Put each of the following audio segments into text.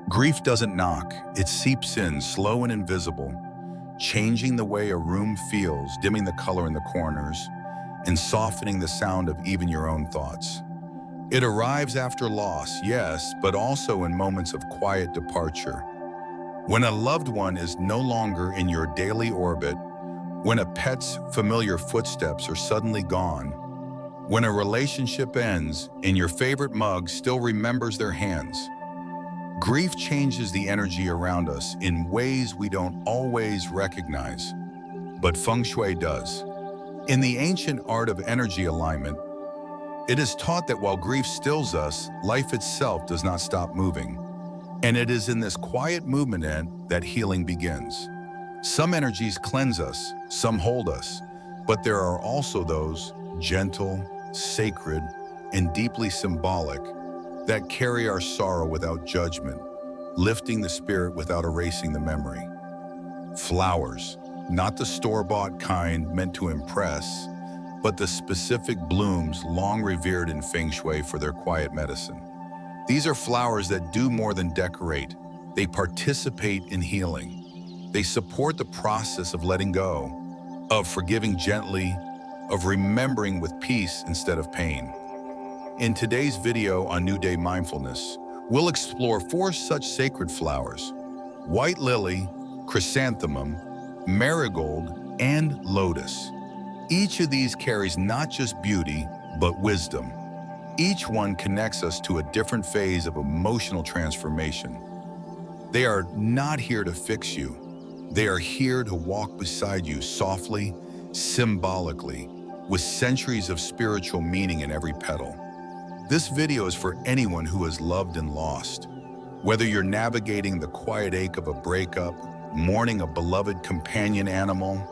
Grief doesn't knock, it seeps in, slow and invisible, changing the way a room feels, dimming the color in the corners, and softening the sound of even your own thoughts. It arrives after loss, yes, but also in moments of quiet departure. When a loved one is no longer in your daily orbit, when a pet's familiar footsteps are suddenly gone, when a relationship ends and your favorite mug still remembers their hands. Grief changes the energy around us in ways we don't always recognize, but Feng Shui does. In the ancient art of energy alignment, it is taught that while grief stills us, life itself does not stop moving. And it is in this quiet movement that healing begins. Some energies cleanse us, some hold us, but there are also those, gentle, sacred, and deeply symbolic, that carry our sorrow without judgment, lifting the spirit without erasing the memory. Flowers, not the store-bought kind meant to impress, but the specific blooms long revered in Feng Shui for their quiet medicine. These are flowers that do more than decorate. They participate in healing. They support the process of letting go, of forgiving gently, of remembering with peace instead of pain. In today's video on New Day Mindfulness, we'll explore 4 such sacred flowers: white lily, chrysanthemum, marigold, and lotus. Each of these carries not just beauty, but wisdom. Each one connects us to a different phase of emotional transformation. They are not here to fix you. They are here to walk beside you softly, symbolically, with centuries of spiritual meaning in every petal. This video is for anyone who has loved and lost. Whether you're navigating the quiet ache of a breakup, mourning a beloved companion animal,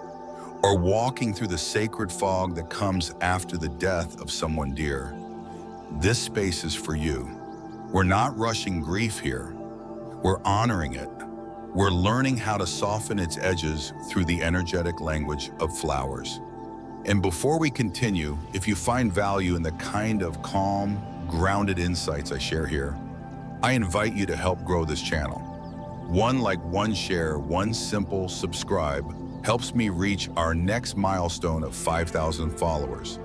or walking through the sacred fog that comes after the death of someone dear, this space is for you. We're not rushing grief here. We're honoring it. We're learning how to soften its edges through the energetic language of flowers. And before we continue, if you find value in the kind of calm, grounded insights I share here, I invite you to help grow this channel. One like, one share, one simple subscribe helps me reach our next milestone of 5,000 followers.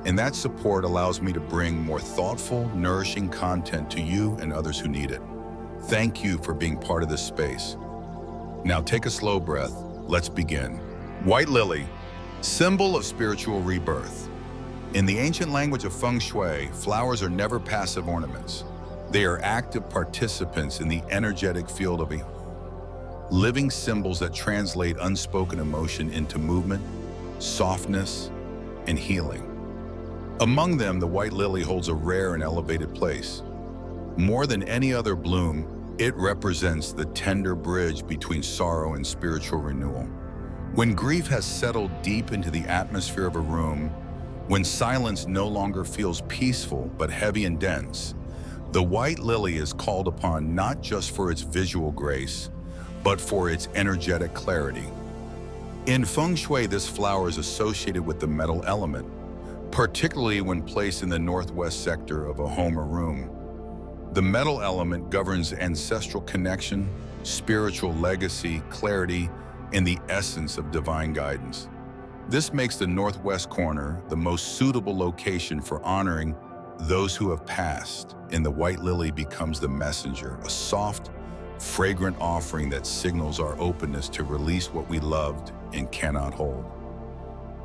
And that support allows me to bring more thoughtful, nourishing content to you and others who need it. Thank you for being part of this space. Now take a slow breath. Let's begin. White lily, symbol of spiritual rebirth. In the ancient language of Feng Shui, flowers are never passive ornaments. They are active participants in the energetic field of a living symbols that translate unspoken emotion into movement, softness, and healing. Among them, the white lily holds a rare and elevated place. More than any other bloom, it represents the tender bridge between sorrow and spiritual renewal. When grief has settled deep into the atmosphere of a room, when silence no longer feels peaceful but heavy and dense, the white lily is called upon not just for its visual grace, but for its energetic clarity. In Feng Shui, this flower is associated with the metal element, particularly when placed in the northwest sector of a home or room. The metal element governs ancestral connection, spiritual legacy, clarity, and the essence of divine guidance. This makes the northwest corner the most suitable location for honoring those who have passed, and the white lily becomes the messenger, a soft, fragrant offering that signals our openness to release what we loved and cannot hold.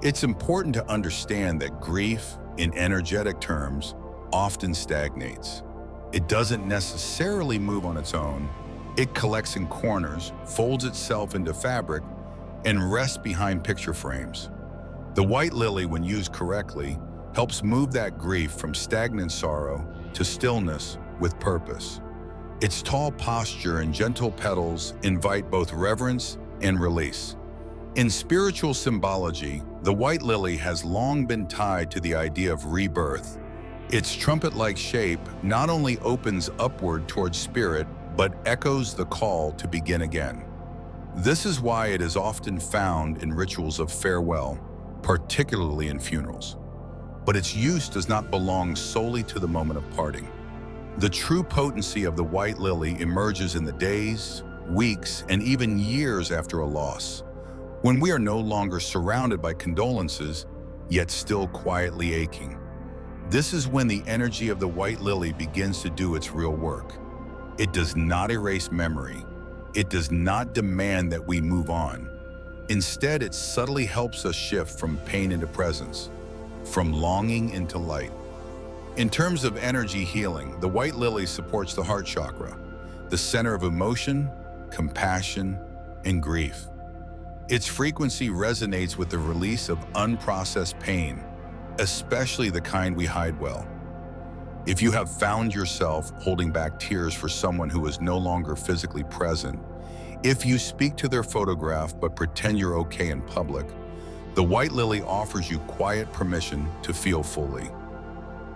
It's important to understand that grief, in energetic terms, often stagnates. It doesn't necessarily move on its own. It collects in corners, folds itself into fabric, and rests behind picture frames. The white lily, when used correctly, helps move that grief from stagnant sorrow to stillness with purpose. Its tall posture and gentle petals invite both reverence and release. In spiritual symbology, the white lily has long been tied to the idea of rebirth. Its trumpet-like shape not only opens upward towards spirit, but echoes the call to begin again. This is why it is often found in rituals of farewell, particularly in funerals. But its use does not belong solely to the moment of parting. The true potency of the white lily emerges in the days, weeks, and even years after a loss, when we are no longer surrounded by condolences, yet still quietly aching. This is when the energy of the white lily begins to do its real work. It does not erase memory. It does not demand that we move on. Instead, it subtly helps us shift from pain into presence, from longing into light. In terms of energy healing, the white lily supports the heart chakra, the center of emotion, compassion, and grief. Its frequency resonates with the release of unprocessed pain, especially the kind we hide well. If you have found yourself holding back tears for someone who is no longer physically present, if you speak to their photograph but pretend you're okay in public, the white lily offers you quiet permission to feel fully.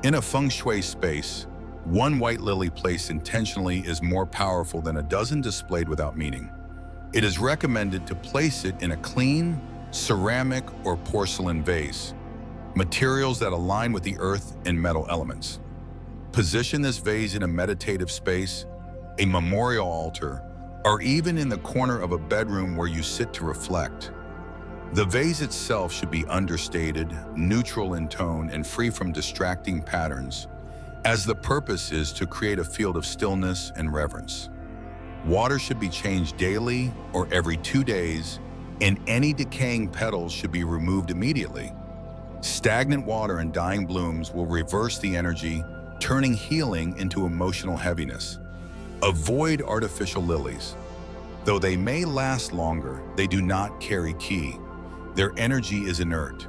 In a Feng Shui space, one white lily placed intentionally is more powerful than a dozen displayed without meaning. It is recommended to place it in a clean, ceramic, or porcelain vase, materials that align with the earth and metal elements. Position this vase in a meditative space, a memorial altar, or even in the corner of a bedroom where you sit to reflect. The vase itself should be understated, neutral in tone, and free from distracting patterns, as the purpose is to create a field of stillness and reverence. Water should be changed daily or every 2 days, and any decaying petals should be removed immediately. Stagnant water and dying blooms will reverse the energy, turning healing into emotional heaviness. Avoid artificial lilies. Though they may last longer, they do not carry ki. Their energy is inert.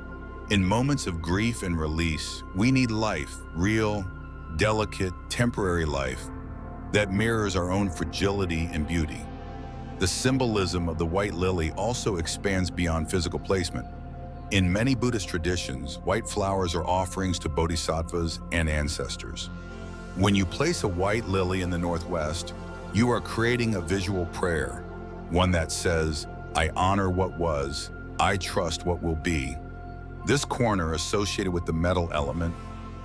In moments of grief and release, we need life, real, delicate, temporary life that mirrors our own fragility and beauty. The symbolism of the white lily also expands beyond physical placement. In many Buddhist traditions, white flowers are offerings to bodhisattvas and ancestors. When you place a white lily in the northwest, you are creating a visual prayer, one that says, "I honor what was, I trust what will be." This corner, associated with the metal element,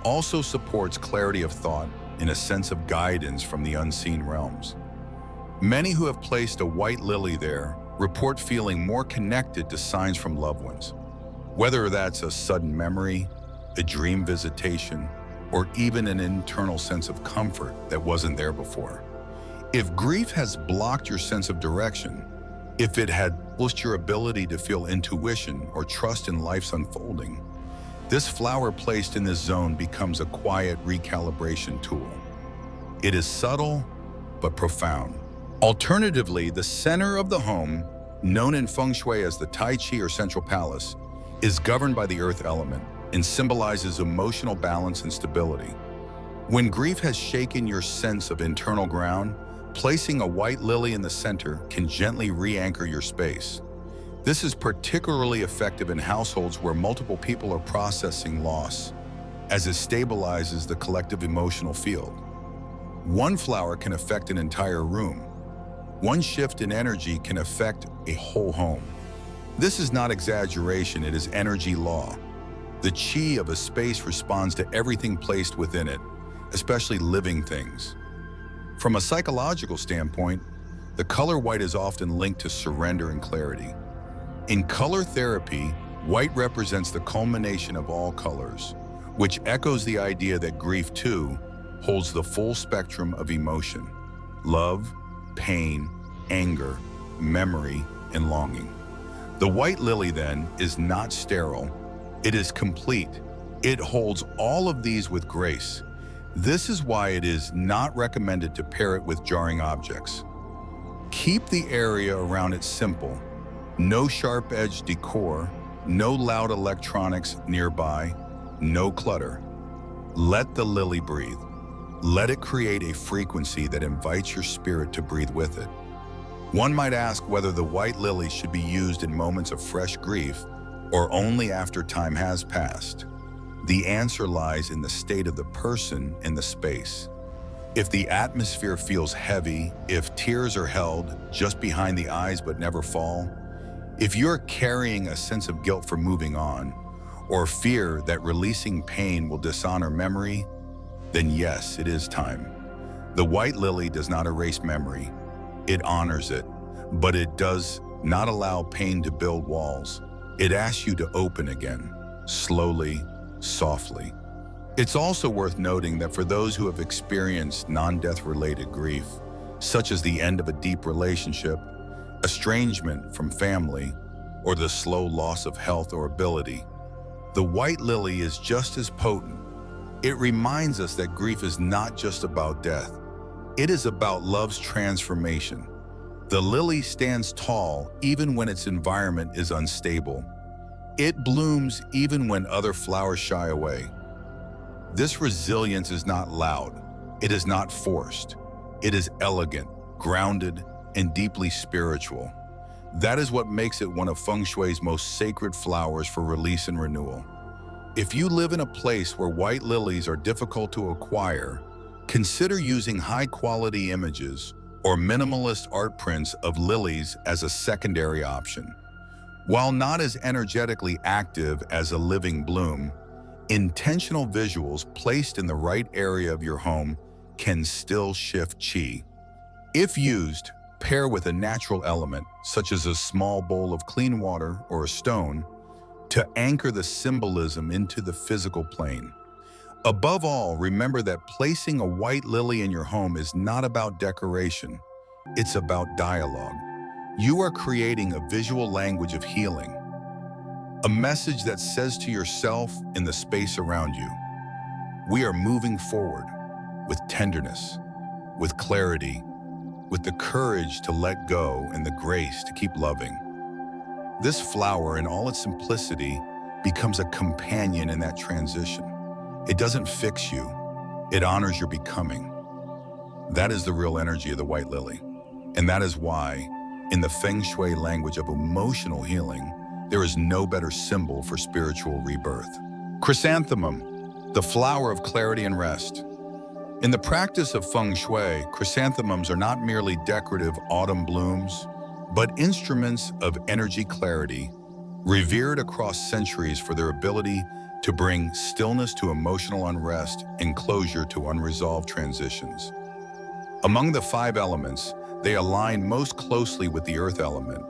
also supports clarity of thought and a sense of guidance from the unseen realms. Many who have placed a white lily there report feeling more connected to signs from loved ones, whether that's a sudden memory, a dream visitation, or even an internal sense of comfort that wasn't there before. If grief has blocked your sense of direction, if it had lost your ability to feel intuition or trust in life's unfolding, this flower placed in this zone becomes a quiet recalibration tool. It is subtle, but profound. Alternatively, the center of the home, known in Feng Shui as the Tai Chi or Central Palace, is governed by the earth element and symbolizes emotional balance and stability. When grief has shaken your sense of internal ground, placing a white lily in the center can gently re-anchor your space. This is particularly effective in households where multiple people are processing loss, as it stabilizes the collective emotional field. One flower can affect an entire room. One shift in energy can affect a whole home. This is not exaggeration, it is energy law. The chi of a space responds to everything placed within it, especially living things. From a psychological standpoint, the color white is often linked to surrender and clarity. In color therapy, white represents the culmination of all colors, which echoes the idea that grief too holds the full spectrum of emotion: love, pain, anger, memory, and longing. The white lily, then, is not sterile. It is complete. It holds all of these with grace. This is why it is not recommended to pair it with jarring objects. Keep the area around it simple. No sharp-edged decor, no loud electronics nearby, no clutter. Let the lily breathe. Let it create a frequency that invites your spirit to breathe with it. One might ask whether the white lily should be used in moments of fresh grief or only after time has passed. The answer lies in the state of the person and the space. If the atmosphere feels heavy, if tears are held just behind the eyes but never fall, if you're carrying a sense of guilt for moving on, or fear that releasing pain will dishonor memory, then yes, it is time. The white lily does not erase memory. It honors it, but it does not allow pain to build walls. It asks you to open again, slowly, softly. It's also worth noting that for those who have experienced non-death-related grief, such as the end of a deep relationship, estrangement from family, or the slow loss of health or ability, the white lily is just as potent. It reminds us that grief is not just about death. It is about love's transformation. The lily stands tall even when its environment is unstable. It blooms even when other flowers shy away. This resilience is not loud. It is not forced. It is elegant, grounded, and deeply spiritual. That is what makes it one of Feng Shui's most sacred flowers for release and renewal. If you live in a place where white lilies are difficult to acquire, consider using high-quality images or minimalist art prints of lilies as a secondary option. While not as energetically active as a living bloom, intentional visuals placed in the right area of your home can still shift qi. If used, pair with a natural element, such as a small bowl of clean water or a stone, to anchor the symbolism into the physical plane. Above all, remember that placing a white lily in your home is not about decoration. It's about dialogue. You are creating a visual language of healing, a message that says to yourself in the space around you, we are moving forward with tenderness, with clarity, with the courage to let go and the grace to keep loving. This flower, in all its simplicity, becomes a companion in that transition. It doesn't fix you. It honors your becoming. That is the real energy of the white lily. And that is why, in the Feng Shui language of emotional healing, there is no better symbol for spiritual rebirth. Chrysanthemum, the flower of clarity and rest. In the practice of Feng Shui, chrysanthemums are not merely decorative autumn blooms, but instruments of energy clarity, revered across centuries for their ability to bring stillness to emotional unrest and closure to unresolved transitions. Among the 5 elements, they align most closely with the earth element,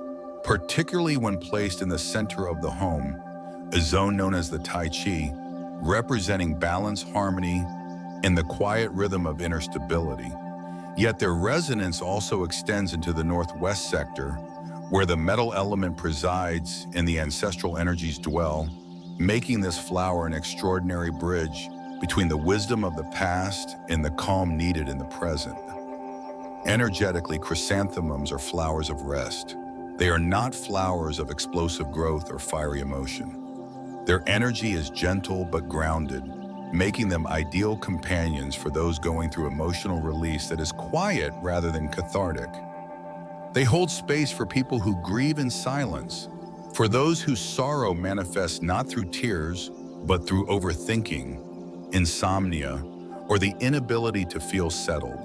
particularly when placed in the center of the home, a zone known as the Tai Chi, representing balance, harmony, and the quiet rhythm of inner stability. Yet their resonance also extends into the northwest sector, where the metal element presides and the ancestral energies dwell, making this flower an extraordinary bridge between the wisdom of the past and the calm needed in the present. Energetically, chrysanthemums are flowers of rest. They are not flowers of explosive growth or fiery emotion. Their energy is gentle but grounded, making them ideal companions for those going through emotional release that is quiet rather than cathartic. They hold space for people who grieve in silence, for those whose sorrow manifests not through tears, but through overthinking, insomnia, or the inability to feel settled.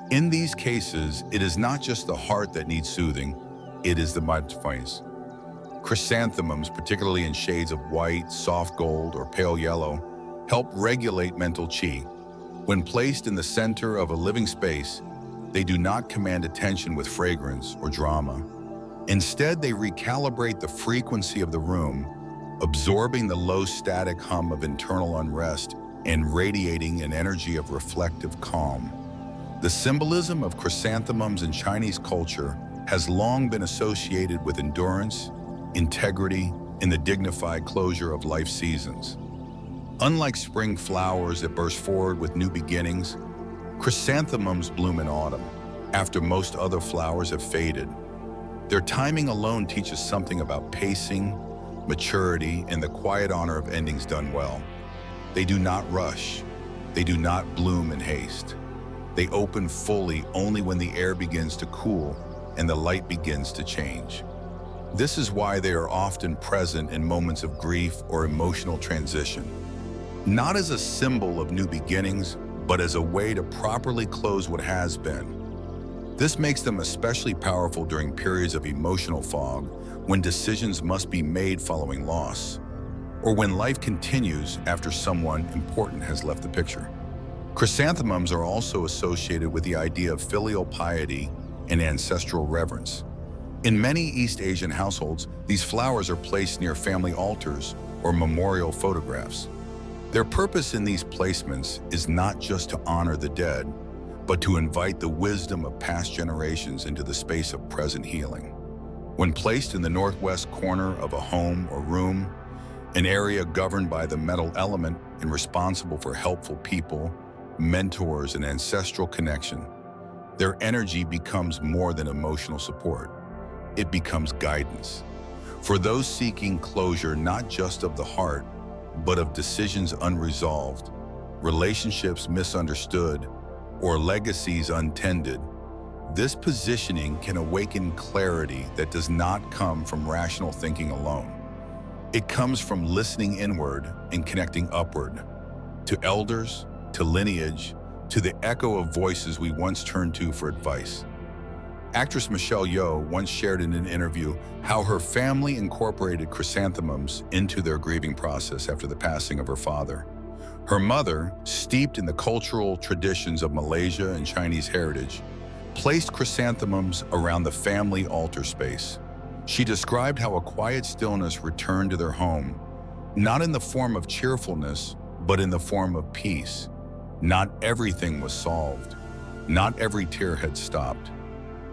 In these cases, it is not just the heart that needs soothing, it is the mindfulness. Chrysanthemums, particularly in shades of white, soft gold, or pale yellow, help regulate mental qi. When placed in the center of a living space, they do not command attention with fragrance or drama. Instead, they recalibrate the frequency of the room, absorbing the low static hum of internal unrest and radiating an energy of reflective calm. The symbolism of chrysanthemums in Chinese culture has long been associated with endurance, integrity, and the dignified closure of life seasons. Unlike spring flowers that burst forward with new beginnings, chrysanthemums bloom in autumn, after most other flowers have faded. Their timing alone teaches something about pacing, maturity, and the quiet honor of endings done well. They do not rush. They do not bloom in haste. They open fully only when the air begins to cool and the light begins to change. This is why they are often present in moments of grief or emotional transition, not as a symbol of new beginnings, but as a way to properly close what has been. This makes them especially powerful during periods of emotional fog, when decisions must be made following loss, or when life continues after someone important has left the picture. Chrysanthemums are also associated with the idea of filial piety and ancestral reverence. In many East Asian households, these flowers are placed near family altars or memorial photographs. Their purpose in these placements is not just to honor the dead, but to invite the wisdom of past generations into the space of present healing. When placed in the northwest corner of a home or room, an area governed by the metal element and responsible for helpful people, mentors, and ancestral connection, their energy becomes more than emotional support. It becomes guidance. For those seeking closure not just of the heart, but of decisions unresolved, relationships misunderstood, or legacies untended, this positioning can awaken clarity that does not come from rational thinking alone. It comes from listening inward and connecting upward, to elders, to lineage, to the echo of voices we once turned to for advice. Actress Michelle Yeoh once shared in an interview how her family incorporated chrysanthemums into their grieving process after the passing of her father. Her mother, steeped in the cultural traditions of Malaysia and Chinese heritage, placed chrysanthemums around the family altar space. She described how a quiet stillness returned to their home, not in the form of cheerfulness, but in the form of peace. Not everything was solved. Not every tear had stopped.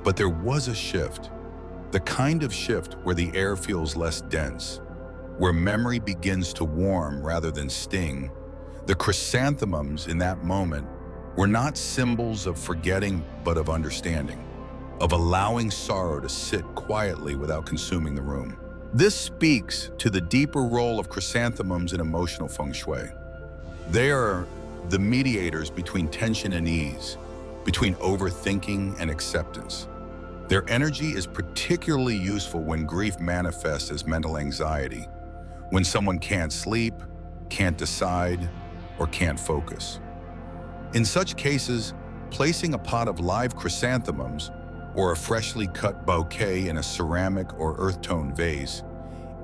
But there was a shift, the kind of shift where the air feels less dense, where memory begins to warm rather than sting. The chrysanthemums in that moment were not symbols of forgetting, but of understanding, of allowing sorrow to sit quietly without consuming the room. This speaks to the deeper role of chrysanthemums in emotional Feng Shui. They are the mediators between tension and ease, between overthinking and acceptance. Their energy is particularly useful when grief manifests as mental anxiety, when someone can't sleep, can't decide, or can't focus. In such cases, placing a pot of live chrysanthemums or a freshly cut bouquet in a ceramic or earth tone vase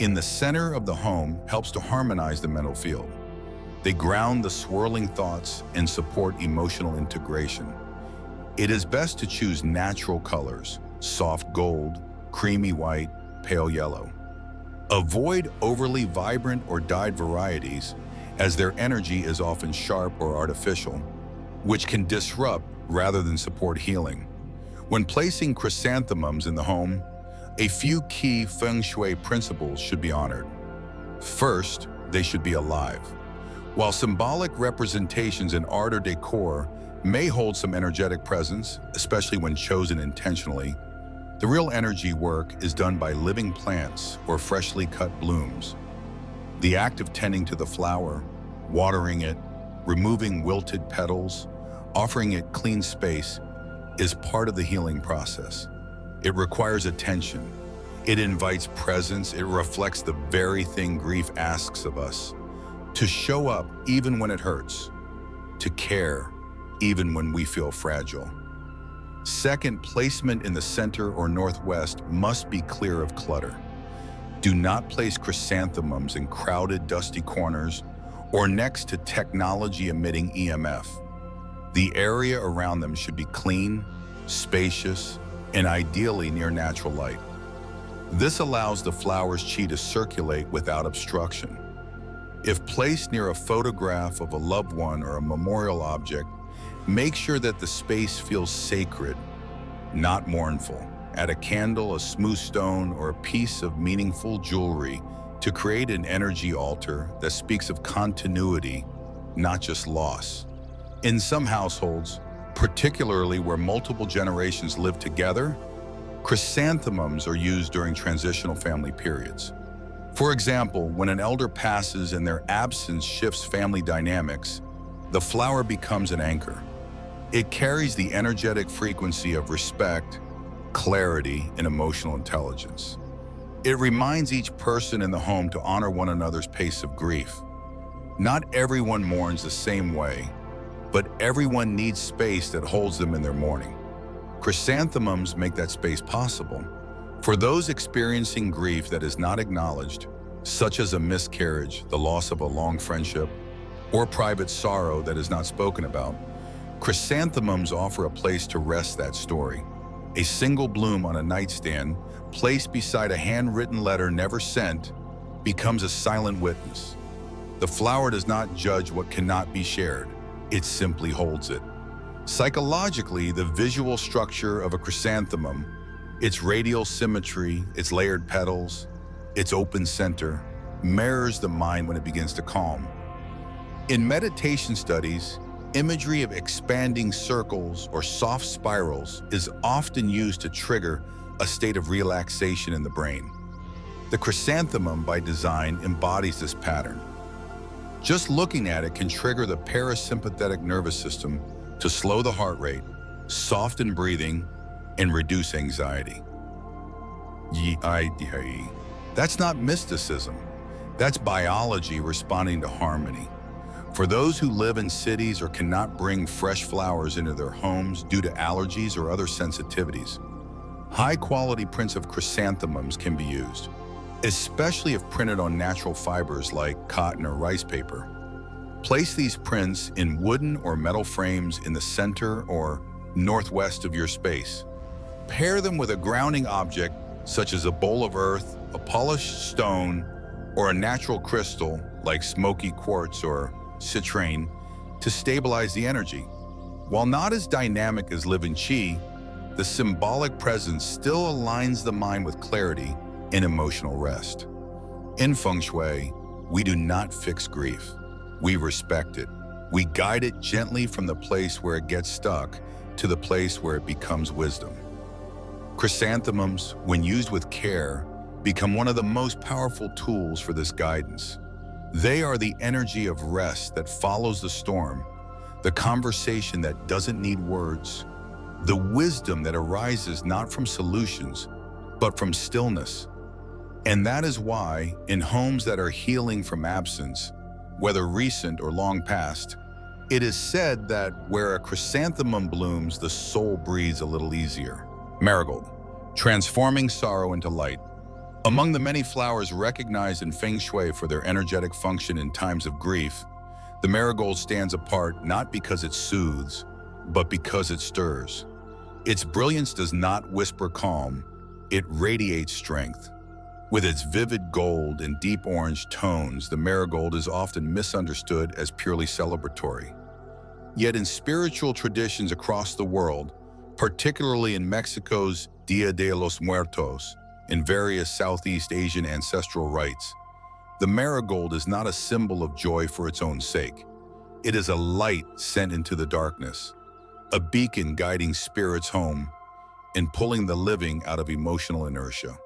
in the center of the home helps to harmonize the mental field. They ground the swirling thoughts and support emotional integration. It is best to choose natural colors, soft gold, creamy white, pale yellow. Avoid overly vibrant or dyed varieties, as their energy is often sharp or artificial, which can disrupt rather than support healing. When placing chrysanthemums in the home, a few key Feng Shui principles should be honored. First, they should be alive. While symbolic representations in art or decor may hold some energetic presence, especially when chosen intentionally, the real energy work is done by living plants or freshly cut blooms. The act of tending to the flower, watering it, removing wilted petals, offering it clean space, is part of the healing process. It requires attention. It invites presence. It reflects the very thing grief asks of us: to show up even when it hurts, to care even when we feel fragile. Second, placement in the center or northwest must be clear of clutter. Do not place chrysanthemums in crowded, dusty corners or next to technology-emitting EMF. The area around them should be clean, spacious, and ideally near natural light. This allows the flower's qi to circulate without obstruction. If placed near a photograph of a loved one or a memorial object, make sure that the space feels sacred, not mournful. Add a candle, a smooth stone, or a piece of meaningful jewelry to create an energy altar that speaks of continuity, not just loss. In some households, particularly where multiple generations live together, chrysanthemums are used during transitional family periods. For example, when an elder passes and their absence shifts family dynamics, the flower becomes an anchor. It carries the energetic frequency of respect, clarity, and emotional intelligence. It reminds each person in the home to honor one another's pace of grief. Not everyone mourns the same way, but everyone needs space that holds them in their mourning. Chrysanthemums make that space possible. For those experiencing grief that is not acknowledged, such as a miscarriage, the loss of a long friendship, or private sorrow that is not spoken about, chrysanthemums offer a place to rest that story. A single bloom on a nightstand, placed beside a handwritten letter never sent, becomes a silent witness. The flower does not judge what cannot be shared. It simply holds it. Psychologically, the visual structure of a chrysanthemum, its radial symmetry, its layered petals, its open center, mirrors the mind when it begins to calm. In meditation studies, imagery of expanding circles or soft spirals is often used to trigger a state of relaxation in the brain. The chrysanthemum, by design, embodies this pattern. Just looking at it can trigger the parasympathetic nervous system to slow the heart rate, soften breathing, and reduce anxiety. That's not mysticism. That's biology responding to harmony. For those who live in cities or cannot bring fresh flowers into their homes due to allergies or other sensitivities, high-quality prints of chrysanthemums can be used, especially if printed on natural fibers like cotton or rice paper. Place these prints in wooden or metal frames in the center or northwest of your space. Pair them with a grounding object such as a bowl of earth, a polished stone, or a natural crystal like smoky quartz or citrine to stabilize the energy. While not as dynamic as living qi, the symbolic presence still aligns the mind with clarity and emotional rest. In Feng Shui, we do not fix grief. We respect it. We guide it gently from the place where it gets stuck to the place where it becomes wisdom. Chrysanthemums, when used with care, become one of the most powerful tools for this guidance. They are the energy of rest that follows the storm, the conversation that doesn't need words, the wisdom that arises not from solutions, but from stillness. And that is why, in homes that are healing from absence, whether recent or long past, it is said that where a chrysanthemum blooms, the soul breathes a little easier. Marigold, transforming sorrow into light. Among the many flowers recognized in Feng Shui for their energetic function in times of grief, the marigold stands apart not because it soothes, but because it stirs. Its brilliance does not whisper calm, it radiates strength. With its vivid gold and deep orange tones, the marigold is often misunderstood as purely celebratory. Yet in spiritual traditions across the world, particularly in Mexico's Dia de los Muertos, in various Southeast Asian ancestral rites, the marigold is not a symbol of joy for its own sake. It is a light sent into the darkness, a beacon guiding spirits home and pulling the living out of emotional inertia.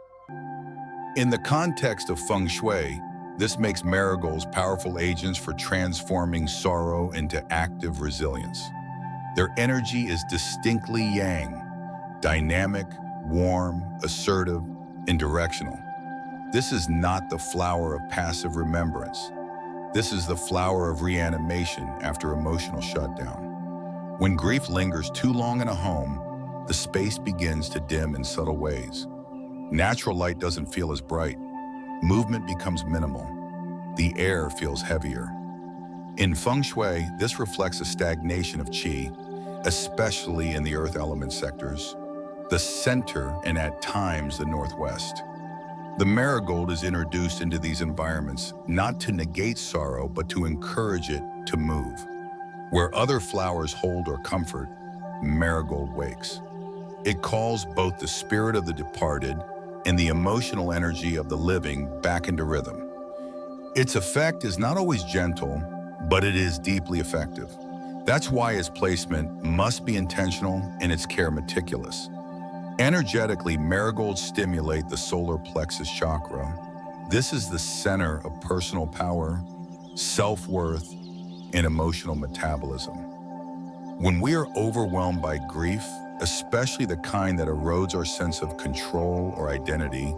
In the context of Feng Shui, this makes marigolds powerful agents for transforming sorrow into active resilience. Their energy is distinctly yang, dynamic, warm, assertive, and directional. This is not the flower of passive remembrance. This is the flower of reanimation after emotional shutdown. When grief lingers too long in a home, the space begins to dim in subtle ways. Natural light doesn't feel as bright. Movement becomes minimal. The air feels heavier. In Feng Shui, this reflects a stagnation of qi, especially in the earth element sectors, the center and at times the northwest. The marigold is introduced into these environments not to negate sorrow, but to encourage it to move. Where other flowers hold or comfort, marigold wakes. It calls both the spirit of the departed and the emotional energy of the living back into rhythm. Its effect is not always gentle, but it is deeply effective. That's why its placement must be intentional and its care meticulous. Energetically, marigolds stimulate the solar plexus chakra. This is the center of personal power, self-worth, and emotional metabolism. When we are overwhelmed by grief, especially the kind that erodes our sense of control or identity,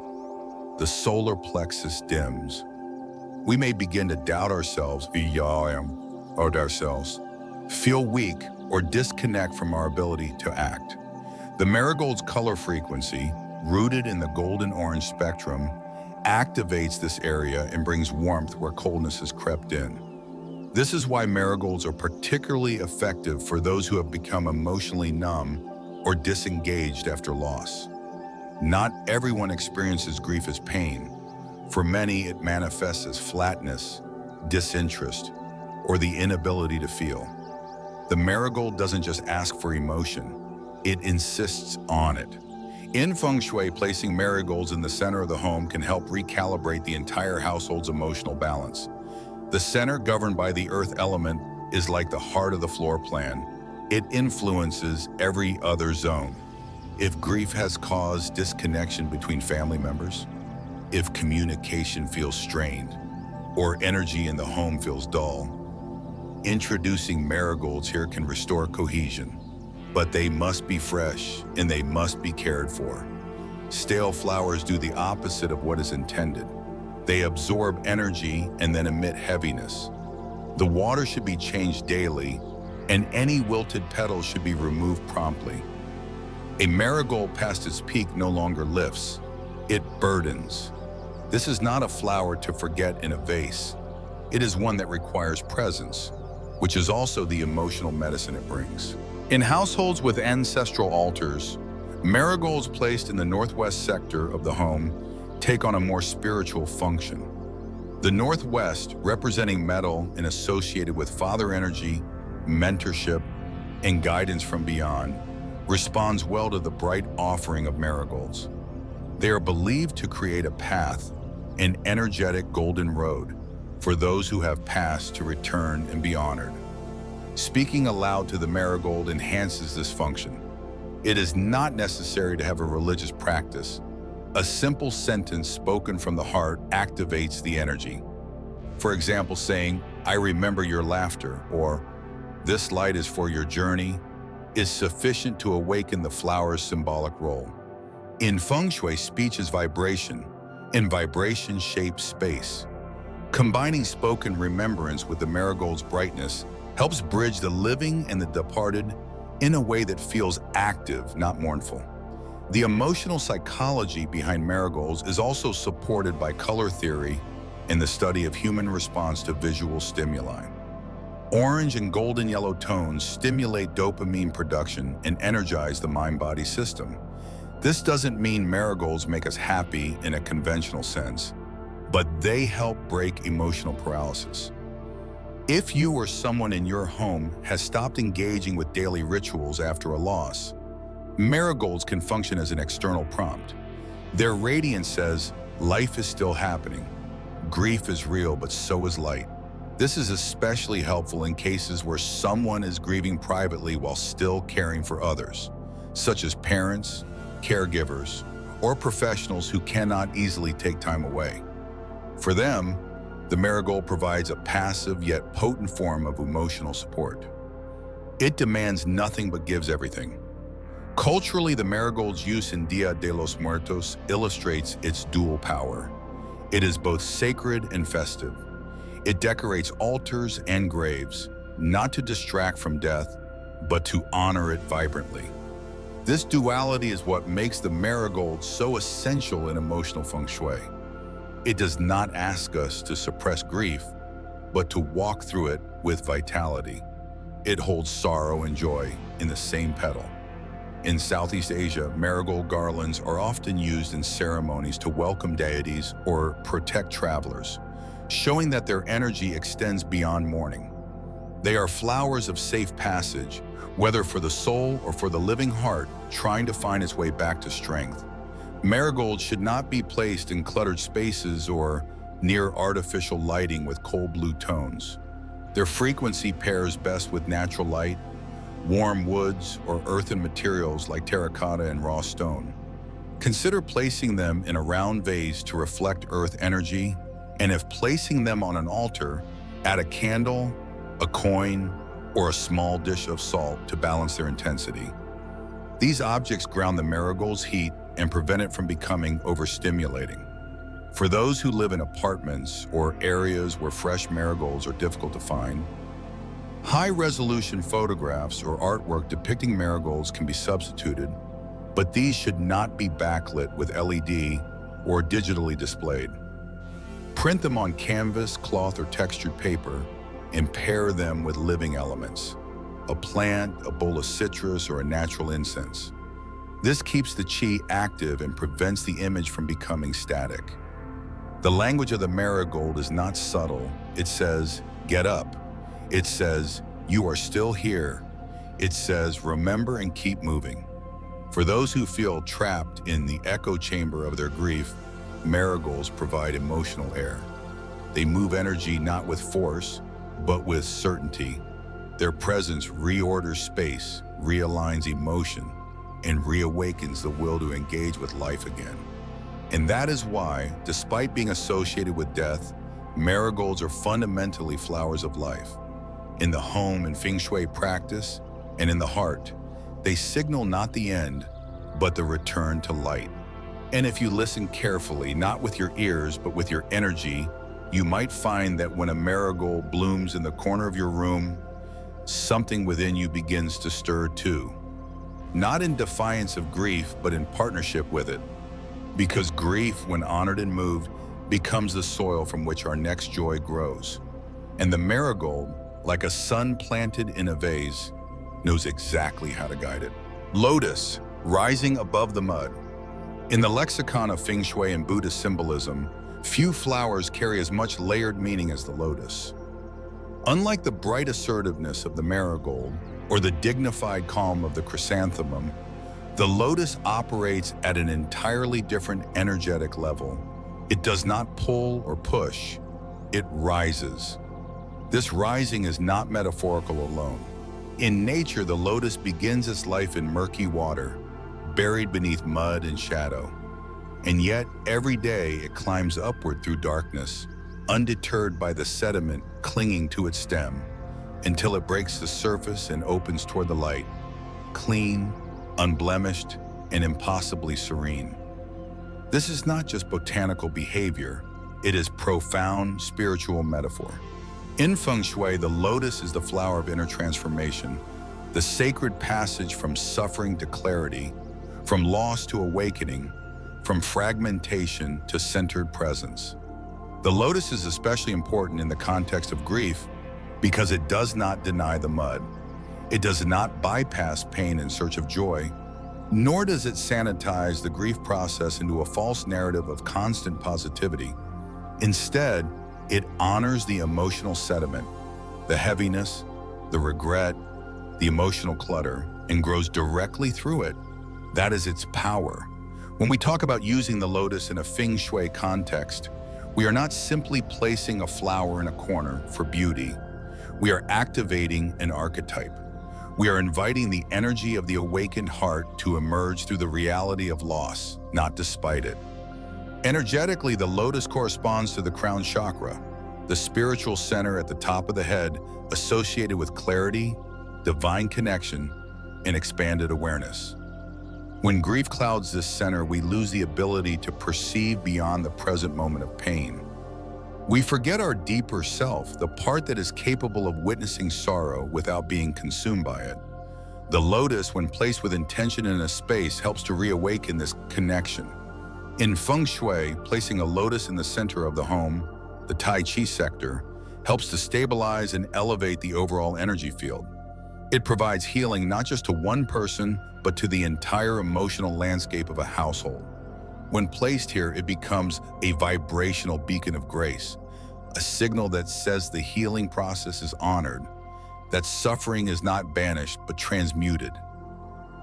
the solar plexus dims. We may begin to doubt ourselves, feel weak, or disconnect from our ability to act. The marigold's color frequency, rooted in the golden orange spectrum, activates this area and brings warmth where coldness has crept in. This is why marigolds are particularly effective for those who have become emotionally numb or disengaged after loss. Not everyone experiences grief as pain. For many, it manifests as flatness, disinterest, or the inability to feel. The marigold doesn't just ask for emotion, it insists on it. In Feng Shui, placing marigolds in the center of the home can help recalibrate the entire household's emotional balance. The center, governed by the earth element, is like the heart of the floor plan. It influences every other zone. If grief has caused disconnection between family members, if communication feels strained, or energy in the home feels dull, introducing marigolds here can restore cohesion. But they must be fresh and they must be cared for. Stale flowers do the opposite of what is intended. They absorb energy and then emit heaviness. The water should be changed daily, and any wilted petals should be removed promptly. A marigold past its peak no longer lifts, it burdens. This is not a flower to forget in a vase. It is one that requires presence, which is also the emotional medicine it brings. In households with ancestral altars, marigolds placed in the northwest sector of the home take on a more spiritual function. The northwest, representing metal and associated with father energy, mentorship, and guidance from beyond, responds well to the bright offering of marigolds. They are believed to create a path, an energetic golden road, for those who have passed to return and be honored. Speaking aloud to the marigold enhances this function. It is not necessary to have a religious practice. A simple sentence spoken from the heart activates the energy. For example, saying, "I remember your laughter," or "This light is for your journey," is sufficient to awaken the flower's symbolic role. In Feng Shui, speech is vibration, and vibration shapes space. Combining spoken remembrance with the marigold's brightness helps bridge the living and the departed in a way that feels active, not mournful. The emotional psychology behind marigolds is also supported by color theory and the study of human response to visual stimuli. Orange and golden yellow tones stimulate dopamine production and energize the mind-body system. This doesn't mean marigolds make us happy in a conventional sense, but they help break emotional paralysis. If you or someone in your home has stopped engaging with daily rituals after a loss, marigolds can function as an external prompt. Their radiance says, life is still happening. Grief is real, but so is light. This is especially helpful in cases where someone is grieving privately while still caring for others, such as parents, caregivers, or professionals who cannot easily take time away. For them, the marigold provides a passive yet potent form of emotional support. It demands nothing but gives everything. Culturally, the marigold's use in Dia de los Muertos illustrates its dual power. It is both sacred and festive. It decorates altars and graves, not to distract from death, but to honor it vibrantly. This duality is what makes the marigold so essential in emotional Feng Shui. It does not ask us to suppress grief, but to walk through it with vitality. It holds sorrow and joy in the same petal. In Southeast Asia, marigold garlands are often used in ceremonies to welcome deities or protect travelers, showing that their energy extends beyond mourning. They are flowers of safe passage, whether for the soul or for the living heart trying to find its way back to strength. Marigolds should not be placed in cluttered spaces or near artificial lighting with cold blue tones. Their frequency pairs best with natural light, warm woods, or earthen materials like terracotta and raw stone. Consider placing them in a round vase to reflect earth energy, and if placing them on an altar, add a candle, a coin, or a small dish of salt to balance their intensity. These objects ground the marigold's heat and prevent it from becoming overstimulating. For those who live in apartments or areas where fresh marigolds are difficult to find, high-resolution photographs or artwork depicting marigolds can be substituted, but these should not be backlit with LED or digitally displayed. Print them on canvas, cloth, or textured paper, and pair them with living elements, a plant, a bowl of citrus, or a natural incense. This keeps the qi active and prevents the image from becoming static. The language of the marigold is not subtle. It says, get up. It says, you are still here. It says, remember and keep moving. For those who feel trapped in the echo chamber of their grief, marigolds provide emotional air. They move energy not with force, but with certainty. Their presence reorders space, realigns emotion, and reawakens the will to engage with life again. And that is why, despite being associated with death, marigolds are fundamentally flowers of life. In the home and Feng Shui practice, and in the heart, they signal not the end, but the return to light. And if you listen carefully, not with your ears, but with your energy, you might find that when a marigold blooms in the corner of your room, something within you begins to stir too. Not in defiance of grief, but in partnership with it. Because grief, when honored and moved, becomes the soil from which our next joy grows. And the marigold, like a sun planted in a vase, knows exactly how to guide it. Lotus, rising above the mud. In the lexicon of Feng Shui and Buddhist symbolism, few flowers carry as much layered meaning as the lotus. Unlike the bright assertiveness of the marigold or the dignified calm of the chrysanthemum, the lotus operates at an entirely different energetic level. It does not pull or push, it rises. This rising is not metaphorical alone. In nature, the lotus begins its life in murky water, buried beneath mud and shadow. And yet, every day it climbs upward through darkness, undeterred by the sediment clinging to its stem, until it breaks the surface and opens toward the light, clean, unblemished, and impossibly serene. This is not just botanical behavior, it is profound spiritual metaphor. In Feng Shui, the lotus is the flower of inner transformation, the sacred passage from suffering to clarity, from loss to awakening, from fragmentation to centered presence. The lotus is especially important in the context of grief because it does not deny the mud. It does not bypass pain in search of joy, nor does it sanitize the grief process into a false narrative of constant positivity. Instead, it honors the emotional sediment, the heaviness, the regret, the emotional clutter, and grows directly through it. That is its power. When we talk about using the lotus in a Feng Shui context, we are not simply placing a flower in a corner for beauty. We are activating an archetype. We are inviting the energy of the awakened heart to emerge through the reality of loss, not despite it. Energetically, the lotus corresponds to the crown chakra, the spiritual center at the top of the head associated with clarity, divine connection, and expanded awareness. When grief clouds this center, we lose the ability to perceive beyond the present moment of pain. We forget our deeper self, the part that is capable of witnessing sorrow without being consumed by it. The lotus, when placed with intention in a space, helps to reawaken this connection. In Feng Shui, placing a lotus in the center of the home, the Tai Chi sector, helps to stabilize and elevate the overall energy field. It provides healing not just to one person, but to the entire emotional landscape of a household. When placed here, it becomes a vibrational beacon of grace, a signal that says the healing process is honored, that suffering is not banished, but transmuted.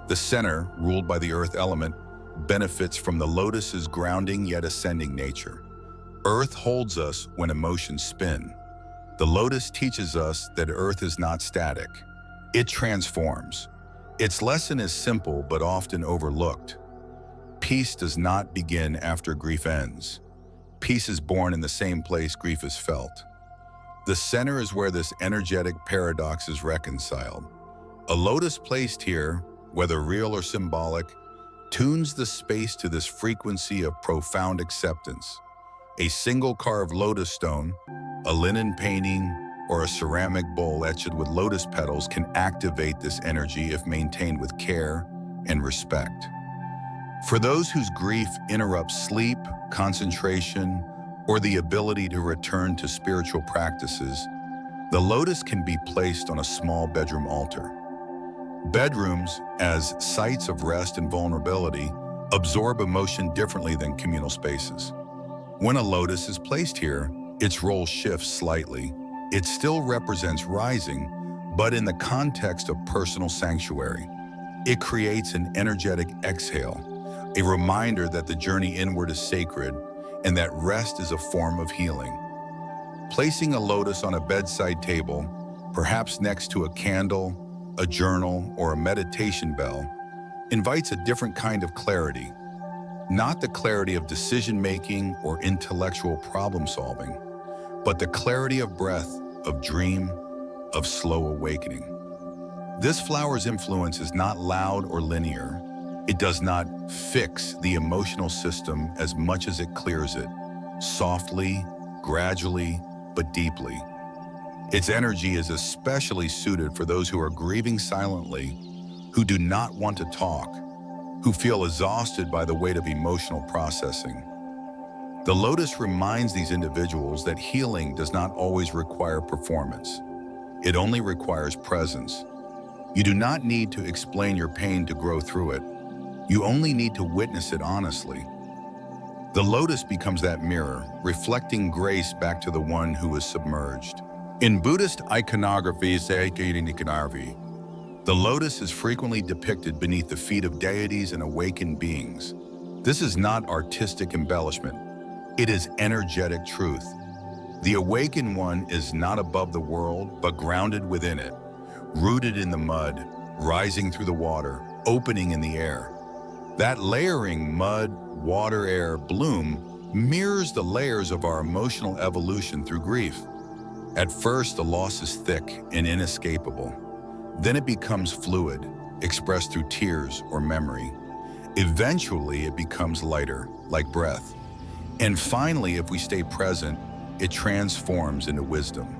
The center, ruled by the earth element, benefits from the lotus's grounding yet ascending nature. Earth holds us when emotions spin. The lotus teaches us that earth is not static. It transforms. Its lesson is simple but often overlooked. Peace does not begin after grief ends. Peace is born in the same place grief is felt. The center is where this energetic paradox is reconciled. A lotus placed here, whether real or symbolic, tunes the space to this frequency of profound acceptance. A single carved lotus stone, a linen painting, or a ceramic bowl etched with lotus petals can activate this energy if maintained with care and respect. For those whose grief interrupts sleep, concentration, or the ability to return to spiritual practices, The lotus can be placed on a small bedroom altar. Bedrooms, as sites of rest and vulnerability, absorb emotion differently than communal spaces. When a lotus is placed here, its role shifts slightly. It still represents rising, but in the context of personal sanctuary. It creates an energetic exhale, a reminder that the journey inward is sacred and that rest is a form of healing. Placing a lotus on a bedside table, perhaps next to a candle, a journal, or a meditation bell, invites a different kind of clarity. Not the clarity of decision-making or intellectual problem-solving, but the clarity of breath, of dream, of slow awakening. This flower's influence is not loud or linear. It does not fix the emotional system as much as it clears it, softly, gradually, but deeply. Its energy is especially suited for those who are grieving silently, who do not want to talk, who feel exhausted by the weight of emotional processing. The lotus reminds these individuals that healing does not always require performance. It only requires presence. You do not need to explain your pain to grow through it. You only need to witness it honestly. The lotus becomes that mirror, reflecting grace back to the one who is submerged. In Buddhist iconography, the lotus is frequently depicted beneath the feet of deities and awakened beings. This is not artistic embellishment. It is energetic truth. The awakened one is not above the world, but grounded within it, rooted in the mud, rising through the water, opening in the air. That layering mud, water, air, bloom mirrors the layers of our emotional evolution through grief. At first, the loss is thick and inescapable. Then it becomes fluid, expressed through tears or memory. Eventually, it becomes lighter, like breath. And finally, if we stay present, it transforms into wisdom.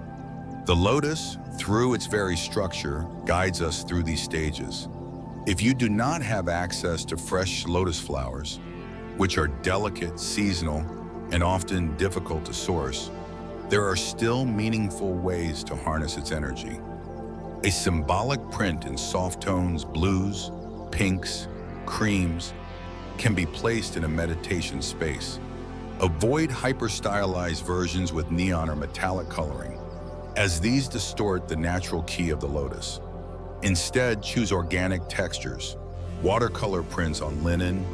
The lotus, through its very structure, guides us through these stages. If you do not have access to fresh lotus flowers, which are delicate, seasonal, and often difficult to source, there are still meaningful ways to harness its energy. A symbolic print in soft tones, blues, pinks, creams, can be placed in a meditation space. Avoid hyper-stylized versions with neon or metallic coloring, as these distort the natural key of the lotus. Instead, choose organic textures, watercolor prints on linen,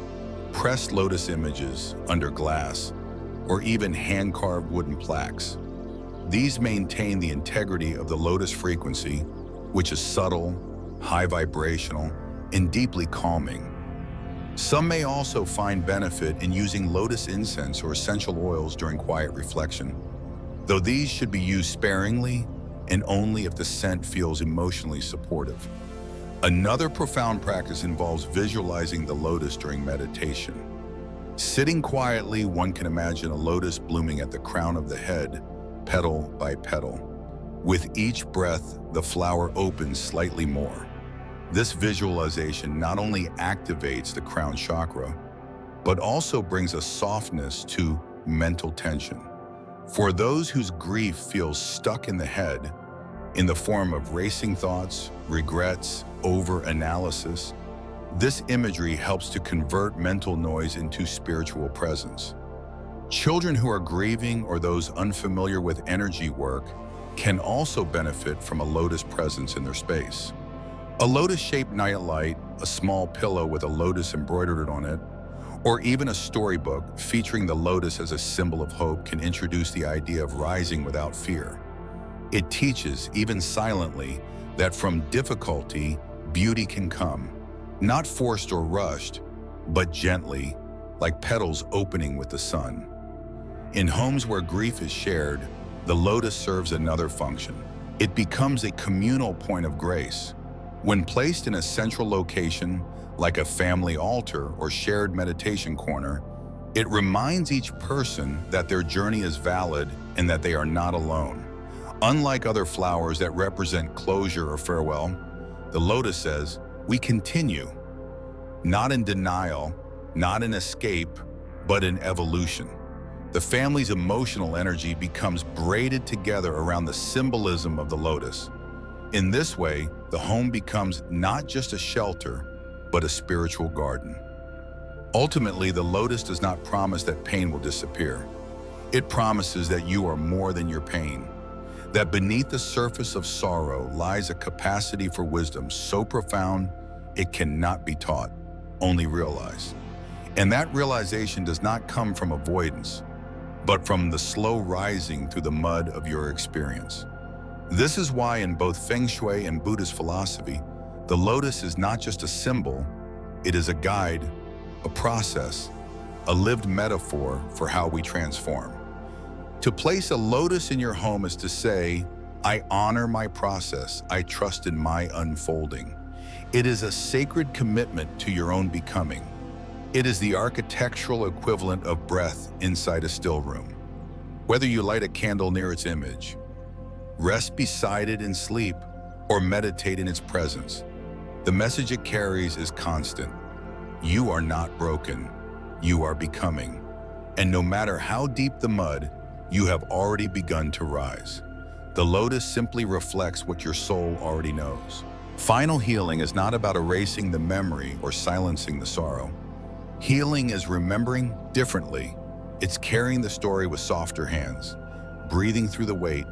pressed lotus images under glass, or even hand-carved wooden plaques. These maintain the integrity of the lotus frequency, which is subtle, high vibrational, and deeply calming. Some may also find benefit in using lotus incense or essential oils during quiet reflection, though these should be used sparingly and only if the scent feels emotionally supportive. Another profound practice involves visualizing the lotus during meditation. Sitting quietly, one can imagine a lotus blooming at the crown of the head, petal by petal. With each breath, the flower opens slightly more. This visualization not only activates the crown chakra, but also brings a softness to mental tension. For those whose grief feels stuck in the head, in the form of racing thoughts, regrets, over-analysis, this imagery helps to convert mental noise into spiritual presence. Children who are grieving or those unfamiliar with energy work can also benefit from a lotus presence in their space. A lotus-shaped nightlight, a small pillow with a lotus embroidered on it, or even a storybook featuring the lotus as a symbol of hope can introduce the idea of rising without fear. It teaches, even silently, that from difficulty, beauty can come, not forced or rushed, but gently, like petals opening with the sun. In homes where grief is shared, the lotus serves another function. It becomes a communal point of grace. When placed in a central location, like a family altar or shared meditation corner, it reminds each person that their journey is valid and that they are not alone. Unlike other flowers that represent closure or farewell, the lotus says, "We continue," not in denial, not in escape, but in evolution. The family's emotional energy becomes braided together around the symbolism of the lotus. In this way, the home becomes not just a shelter, but a spiritual garden. Ultimately, the lotus does not promise that pain will disappear. It promises that you are more than your pain, that beneath the surface of sorrow lies a capacity for wisdom so profound it cannot be taught, only realized. And that realization does not come from avoidance, but from the slow rising through the mud of your experience. This is why in both Feng Shui and Buddhist philosophy, the lotus is not just a symbol, it is a guide, a process, a lived metaphor for how we transform. To place a lotus in your home is to say, I honor my process, I trust in my unfolding. It is a sacred commitment to your own becoming. It is the architectural equivalent of breath inside a still room. Whether you light a candle near its image, rest beside it in sleep, or meditate in its presence, the message it carries is constant. You are not broken, you are becoming. And no matter how deep the mud, you have already begun to rise. The lotus simply reflects what your soul already knows. Final healing is not about erasing the memory or silencing the sorrow. Healing is remembering differently. It's carrying the story with softer hands, breathing through the weight,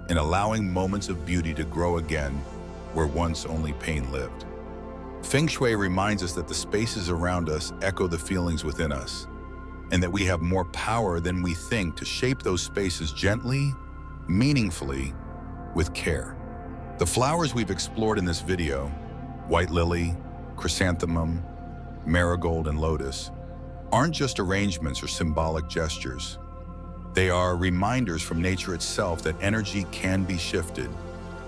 and allowing moments of beauty to grow again where once only pain lived. Feng Shui reminds us that the spaces around us echo the feelings within us, and that we have more power than we think to shape those spaces gently, meaningfully, with care. The flowers we've explored in this video, white lily, chrysanthemum, marigold, and lotus, aren't just arrangements or symbolic gestures. They are reminders from nature itself that energy can be shifted,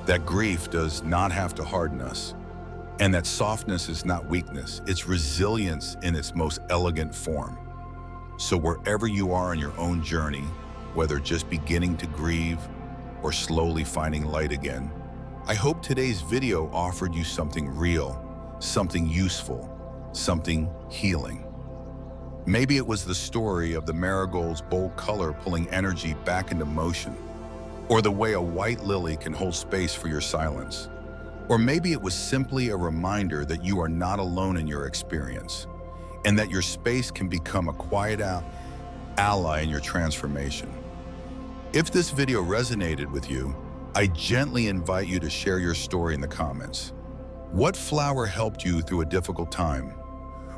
that grief does not have to harden us, and that softness is not weakness, it's resilience in its most elegant form. So wherever you are on your own journey, whether just beginning to grieve or slowly finding light again, I hope today's video offered you something real, something useful, something healing. Maybe it was the story of the marigold's bold color pulling energy back into motion, or the way a white lily can hold space for your silence. Or maybe it was simply a reminder that you are not alone in your experience, and that your space can become a quiet ally in your transformation. If this video resonated with you, I gently invite you to share your story in the comments. What flower helped you through a difficult time?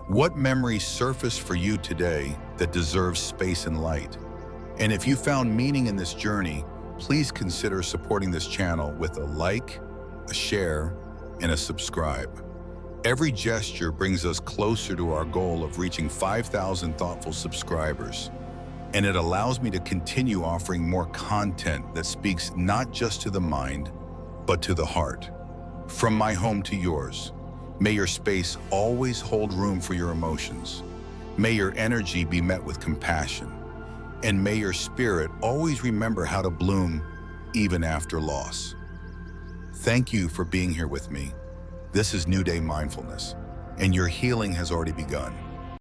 What memory surfaced for you today that deserves space and light? And if you found meaning in this journey, please consider supporting this channel with a like, a share, and a subscribe. Every gesture brings us closer to our goal of reaching 5,000 thoughtful subscribers, and it allows me to continue offering more content that speaks not just to the mind, but to the heart. From my home to yours, may your space always hold room for your emotions. May your energy be met with compassion, and may your spirit always remember how to bloom even after loss. Thank you for being here with me. This is New Day Mindfulness, and your healing has already begun.